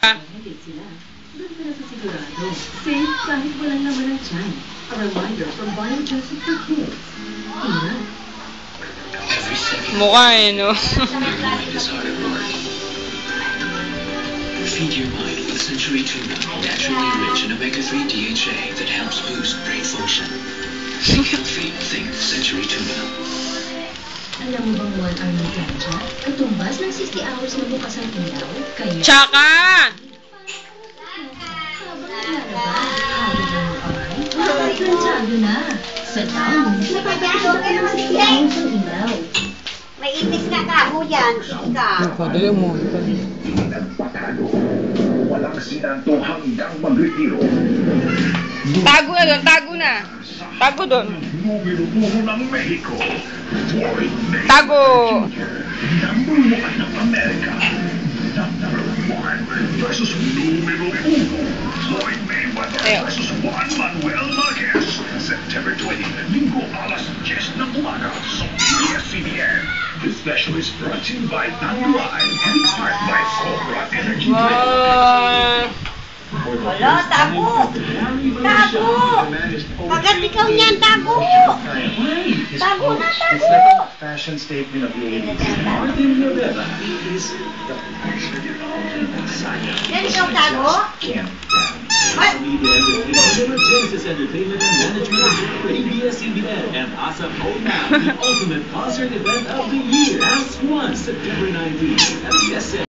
Mahilig sila. Doon ka na sa sigurado. Safe kahit walang laman ng tiyan. A reminder from Biogen for Kids. Ingat. Mukha eh, no? Feed your mind with Century Tuna, naturally rich in omega-3 DHA that helps boost brain function. Think healthy, think Century Tuna. Alam mo bang 1 hour ng plancha? Katumbas ng 60 hours na bukas ang ilaw? Kaya... Tsaka! Habang naglalaba, habang ng kamay, habang planchado na. Sa down, napapagod ka naman 60 hours ang ilaw. May itis na kamo yan, ikaw. Dali mo. Nagpatalo. Walang sinanto hanggang magretiro. Tago na doon, tago na. Tago doon. Numero 1 ng Mexico. Floyd Mayweather Tago. Jr. Number 1 ng Amerika. Number 1 versus numero 1. Floyd Mayweather versus Juan Manuel Marquez. September 20, Linggo alas 10 ng umaga sa ABS-CBN. This special is brought to you by Tanduay and powered by Cobra Energy Drink. Wala, tago! Tago! Pagkat ikaw niyan, tago! Tago na, tago! Fashion statement of the 80s. Yan ikaw, tago? What? Genesis Entertainment and Management for ABS-CBN and ASAP Now, the ultimate concert event of the year. Ask One, September 19 at the SM.